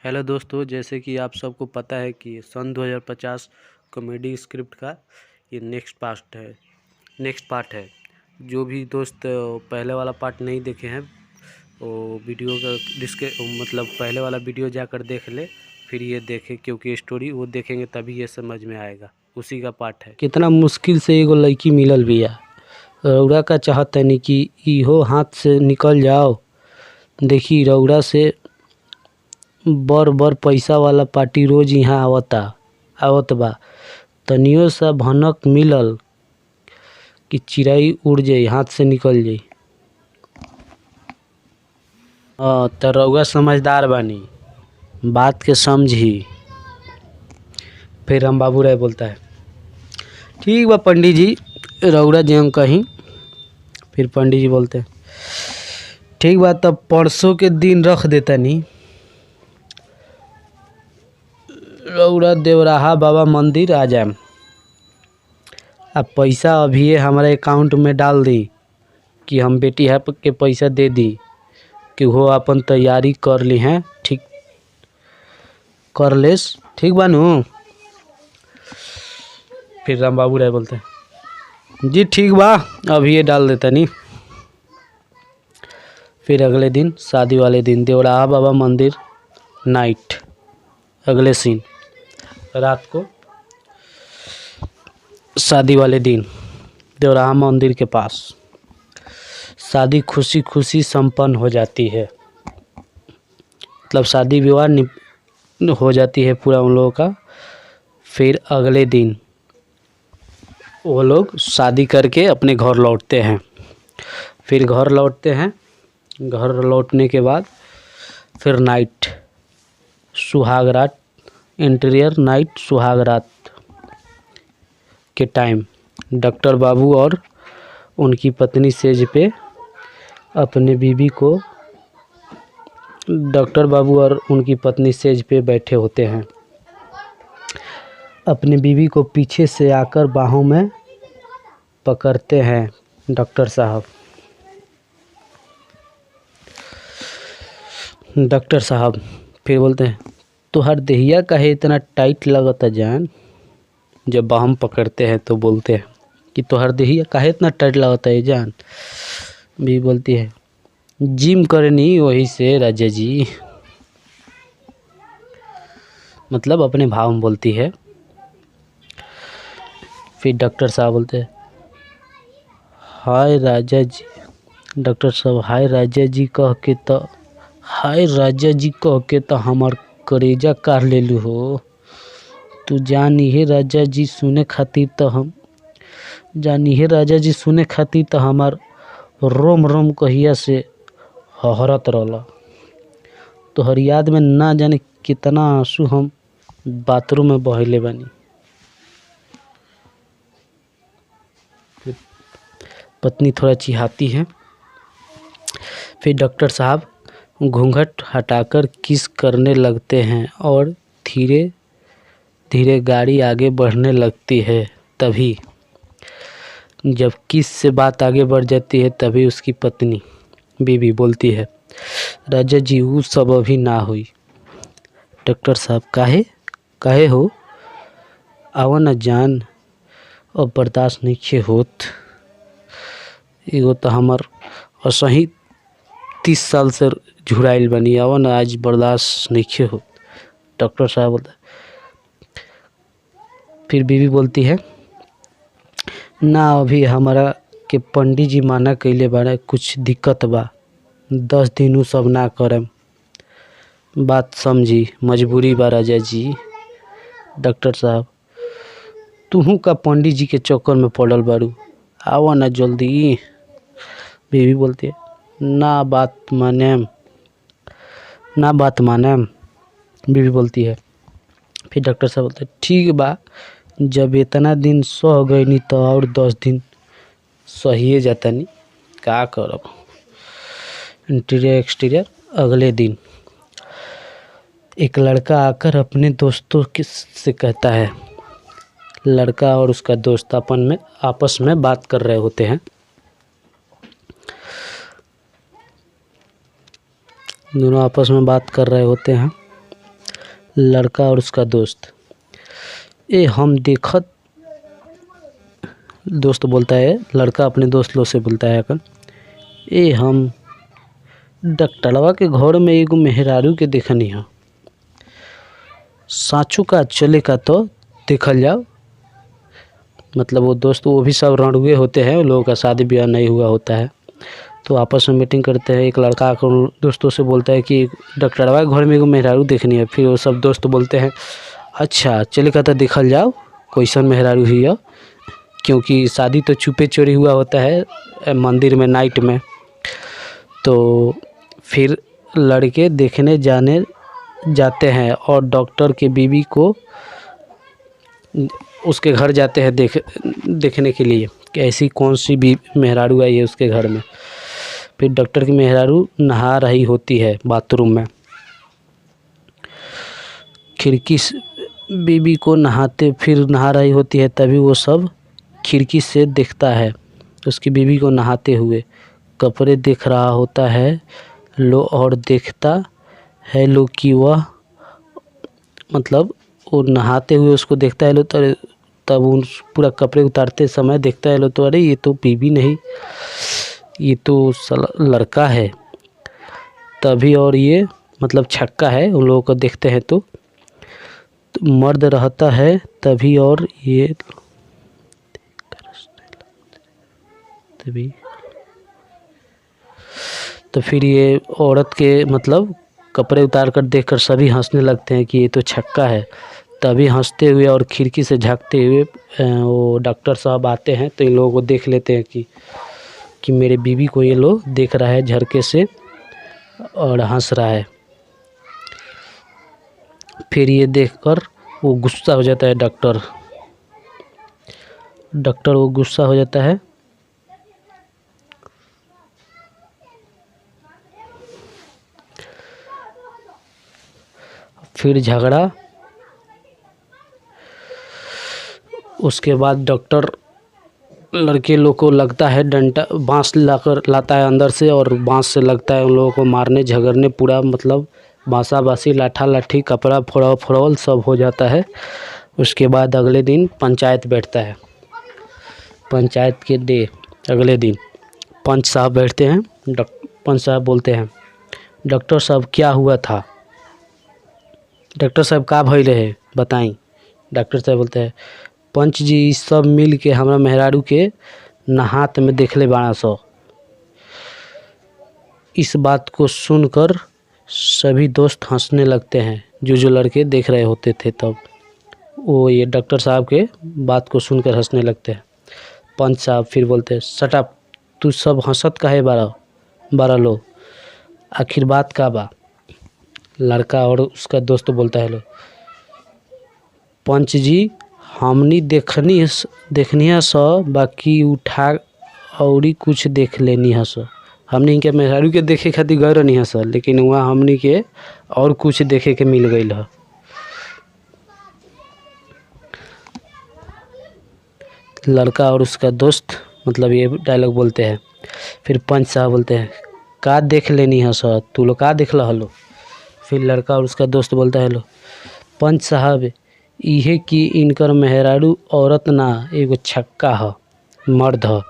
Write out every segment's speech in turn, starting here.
Hello दोस्तों, जैसे कि आप सबको पता है कि सन 2050 कॉमेडी स्क्रिप्ट का ये नेक्स्ट पार्ट है। जो भी दोस्त पहले वाला पार्ट नहीं देखे हैं वो वीडियो का मतलब पहले वाला वीडियो जाकर देख ले, फिर ये देखे, क्योंकि स्टोरी वो देखेंगे तभी ये समझ में आएगा। उसी का पार्ट है। कितना मुश्किल से एगो लड़की मिलल बिया। रउरा का चाहतनी कि इहो हाथ से निकल जाओ। देखी रउरा से बड़ पैसा वाला पार्टी रोज यहाँ आवत बा। तनियो सा भनक मिलल कि चिड़ै उड़ जाई, हाथ से निकल जाई। तो रउआ समझदार बानी, बात के समझी। फिर राम बाबू राय बोलता है, ठीक बा पंडित जी, रउरा जेम कहीं। फिर पंडित जी बोलते हैं, ठीक बा, तब परसों के दिन रख देतनी। रउरा देवराहा बाबा मंदिर आ जाए। अब पैसा अभी हमारे अकाउंट में डाल दी कि हम बेटी है के पैसा दे दी कि वो अपन तैयारी कर ली हैं। ठीक कर लेस, ठीक बानू। फिर राम बाबू राय बोलते हैं, जी ठीक बा, अभी ये डाल देता नहीं। फिर अगले दिन, शादी वाले दिन, देवराहा बाबा मंदिर नाइट। अगले सीन, रात को, शादी वाले दिन, देवराहा मंदिर के पास शादी खुशी खुशी संपन्न हो जाती है। मतलब शादी विवाह हो जाती है पूरा उन लोगों का। फिर अगले दिन वो लोग शादी करके अपने घर लौटते हैं। फिर घर लौटते हैं, घर लौटने के बाद फिर नाइट, सुहाग रात, इंटीरियर नाइट, सुहाग रात के टाइम डॉक्टर बाबू और उनकी पत्नी सेज पे अपने बीवी को, डॉक्टर बाबू और उनकी पत्नी सेज पे बैठे होते हैं। अपने बीवी को पीछे से आकर बाहों में पकड़ते हैं डॉक्टर साहब। डॉक्टर साहब फिर बोलते हैं, तुहार देहिया काहे इतना टाइट लगता जान। जब बाहों पकड़ते हैं तो बोलते हैं कि तुहार देहिया काहे इतना टाइट लगता है जान। भी बोलती है, जिम करनी वही से राजा जी। मतलब अपने भाव में बोलती है। फिर डॉक्टर साहब बोलते हैं, हाय राजा जी। डॉक्टर साहब, हाय राजा जी कह के तो, हाय राजा जी कह के तो हमार करेजा काढ़ लेलू हो। तू जानी है राजा जी सुने खातिर तो हम, जानी है राजा जी सुने खातिर तो हमार रोम रोम कहिया से हहरत रहला। तोहर याद में ना जाने कितना आंसू हम बाथरूम में बहले बानी। पत्नी थोड़ा चिढ़ाती है। फिर डॉक्टर साहब घूंघट हटाकर किस करने लगते हैं और धीरे धीरे गाड़ी आगे बढ़ने लगती है। तभी जब किस से बात आगे बढ़ जाती है तभी उसकी पत्नी बीवी बोलती है, राजा जी वो सब अभी ना हुई। डॉक्टर साहब, काहे हो, आवा न जान, अब बर्दाश्त नहीं होत। एगो तो हमार असही 30 साल से झुराइल बनी, आवा न, आज बर्दाश्त नहीं होत। डॉक्टर साहब बोलता। फिर बीवी बोलती है, ना अभी हमारा के पंडित जी माना कैले बारे, कुछ दिक्कत बा, 10 दिन उ सब ना करम। बात समझी, मजबूरी बा राजा जी। डॉक्टर साहब, तुहू का पंडित जी के चक्कर में पड़ल बारू, आवा ना जल्दी। बीवी बोलती है, ना बात मानेम। बीवी बोलती है। फिर डॉक्टर साहब बोलते हैं, ठीक बा, जब इतना दिन सह गई नहीं तो और 10 दिन सहिए जाता नहीं, का करब। इंटीरियर एक्सटीरियर, अगले दिन एक लड़का आकर अपने दोस्तों से कहता है। लड़का और उसका दोस्त आपस में बात कर रहे होते हैं। दोनों आपस में बात कर रहे होते हैं। लड़का और उसका दोस्त। ए हम देखत, दोस्त बोलता है, लड़का अपने दोस्त लोग से बोलता है अपन, ए हम डॉक्टरवा के घर में एगो मेहरारू के देखनी है, साँचू का चले का तो देखल जाओ। मतलब वो दोस्त, वो भी सब रणुए होते हैं, उन लोगों का शादी ब्याह नहीं हुआ होता है, तो आपस में मीटिंग करते हैं। एक लड़का आकर दोस्तों से बोलता है कि डॉक्टरवा के घर में एगो मेहरारू देखनी है। फिर वो सब दोस्त बोलते हैं, अच्छा चले का तो देखल जाओ कैसन मेहरारू ही है, क्योंकि शादी तो छुपे चोरी हुआ होता है मंदिर में नाइट में। तो फिर लड़के देखने जाते हैं और डॉक्टर के बीवी को उसके घर जाते हैं देखने के लिए कि ऐसी कौन सी भी मेहरारू आई है उसके घर में। फिर डॉक्टर की मेहरारू नहा रही होती है बाथरूम में। खिड़की से बीवी को फिर नहा रही होती है, तभी वो सब खिड़की से देखता है उसकी बीवी को नहाते हुए। कपड़े देख रहा होता है लो, और देखता है लो कि वह, मतलब वो नहाते हुए उसको देखता है लो, तो तब उन पूरा कपड़े उतारते समय देखता है लो, तो अरे ये तो बीवी नहीं, ये तो लड़का है। तभी, और ये मतलब छक्का है, उन लोगों को देखते हैं तो मर्द रहता है तभी, और ये तभी, तो फिर ये औरत के मतलब कपड़े उतार कर देखकर सभी हंसने लगते हैं कि ये तो छक्का है। तभी हंसते हुए और खिड़की से झांकते हुए वो डॉक्टर साहब आते हैं, तो इन लोगों को देख लेते हैं कि मेरे बीवी को ये लोग देख रहा है झरके से और हंस रहा है। फिर ये देखकर वो गुस्सा हो जाता है डॉक्टर वो गुस्सा हो जाता है। फिर झगड़ा, उसके बाद डॉक्टर लड़के लोग को लगता है डंडा बांस लाता है अंदर से, और बांस से लगता है उन लोगों को मारने झगड़ने, पूरा मतलब बांसा बांसी लाठा लाठी कपड़ा फोड़ावल सब हो जाता है। उसके बाद अगले दिन पंचायत बैठता है। पंचायत के अगले दिन पंच साहब बैठते हैं। पंच साहब बोलते हैं, डॉक्टर साहब क्या हुआ था, डॉक्टर साहब का भइल रहे बताई। डॉक्टर साहब बोलते हैं, पंच जी सब मिल के हमरा मेहरारू के नहात में देखले बाड़ा सो। इस बात को सुनकर सभी दोस्त हंसने लगते हैं, जो लड़के देख रहे होते थे तब। वो ये डॉक्टर साहब के बात को सुनकर हंसने लगते हैं। पंच साहब फिर बोलते हैं, शट अप, तू सब हंसत काहे बारा लो, आखिर बात का बा। लड़का और उसका दोस्त बोलता है, लो पंच जी हमनी देखनी है सो, बाकी उठा औरी कुछ देख लेनी है सो। हमनी इनके मेहरारू के देखे खातिर गए रहनी है सर, लेकिन वहाँ हमनी के और कुछ देखे के मिल गई है। लड़का और उसका दोस्त मतलब ये डायलॉग बोलते हैं। फिर पंच साहब बोलते हैं, का देख लेनी है सर, तू लोग का देख हलो। फिर लड़का और उसका दोस्त बोलता है, लो पंच साहब इहे कि इनकर मेहरारू औरत ना एगो छक्का है, मर्द है।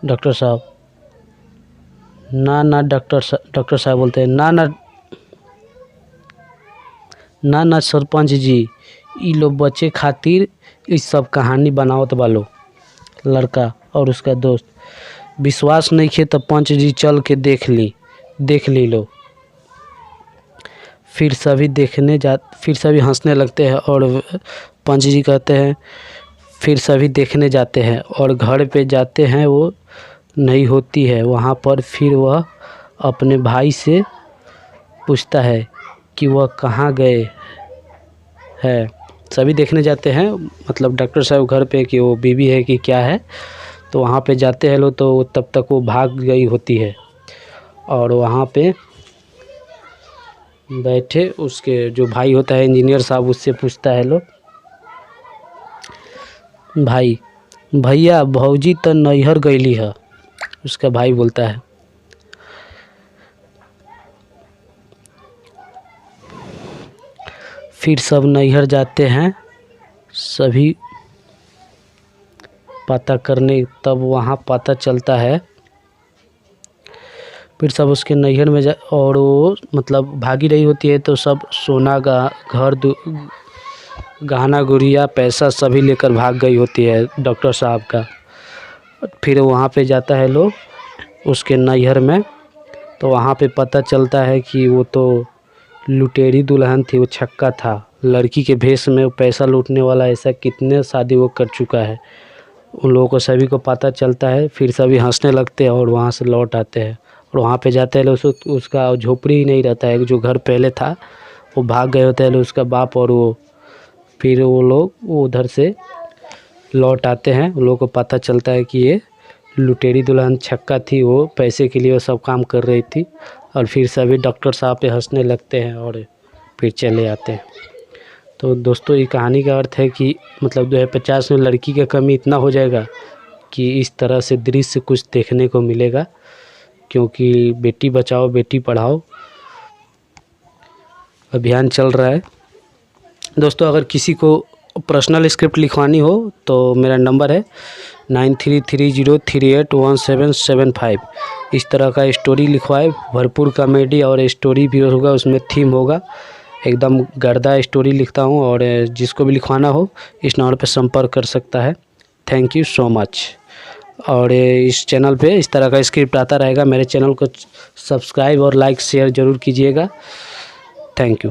डॉक्टर साहब ना डॉक्टर साहब बोलते हैं, ना सरपंच जी, ई लोग बच्चे खातिर इस सब कहानी बनावत बालो। लड़का और उसका दोस्त, विश्वास नहीं खे तो पंच जी चल के देख ली लो। फिर सभी हंसने लगते हैं, और पंच जी कहते हैं, फिर सभी देखने जाते हैं, और घर पे जाते हैं वो नहीं होती है वहाँ पर। फिर वह अपने भाई से पूछता है कि वह कहाँ गए हैं। सभी देखने जाते हैं, मतलब डॉक्टर साहब घर पे कि वो बीवी है कि क्या है, तो वहाँ पे जाते हैं लोग, तो तब तक वो भाग गई होती है। और वहाँ पे बैठे उसके जो भाई होता है इंजीनियर साहब, उससे पूछता है लोग, भैया भौजी तो नैहर गईली है। उसका भाई बोलता है, फिर सब नैहर जाते हैं सभी पता करने, तब वहाँ पता चलता है। फिर सब उसके नैहर में और वो मतलब भागी रही होती है, तो सब सोना घर गहना गुड़िया पैसा सभी लेकर भाग गई होती है डॉक्टर साहब का। फिर वहाँ पे जाता है लोग उसके नैहर में, तो वहाँ पे पता चलता है कि वो तो लुटेरी दुल्हन थी, वो छक्का था, लड़की के भेष में वो पैसा लूटने वाला। ऐसा कितने शादी वो कर चुका है। उन लोगों को सभी को पता चलता है। फिर सभी हंसने लगते हैं और वहाँ से लौट आते हैं। और वहाँ पे जाते हैं उसका झोपड़ी ही नहीं रहता है, जो घर पहले था वो भाग गए होते हैं उसका बाप और वो। फिर वो लोग उधर से लौट आते हैं। उन लोगों को पता चलता है कि ये लुटेरी दुल्हन छक्का थी, वो पैसे के लिए वो सब काम कर रही थी। और फिर सभी डॉक्टर साहब पे हंसने लगते हैं और फिर चले आते हैं। तो दोस्तों ये कहानी का अर्थ है कि मतलब 2050 में लड़की का कमी इतना हो जाएगा कि इस तरह से दृश्य कुछ देखने को मिलेगा, क्योंकि बेटी बचाओ बेटी पढ़ाओ अभियान चल रहा है। दोस्तों अगर किसी को पर्सनल स्क्रिप्ट लिखवानी हो तो मेरा नंबर है 9330381775। इस तरह का स्टोरी लिखवाए, भरपूर कॉमेडी और स्टोरी भी होगा, उसमें थीम होगा, एकदम गर्दा स्टोरी लिखता हूँ। और जिसको भी लिखवाना हो इस नंबर पर संपर्क कर सकता है। Thank you so much. और इस चैनल पे इस तरह का स्क्रिप्ट आता रहेगा। मेरे चैनल को सब्सक्राइब और लाइक शेयर ज़रूर कीजिएगा। Thank you.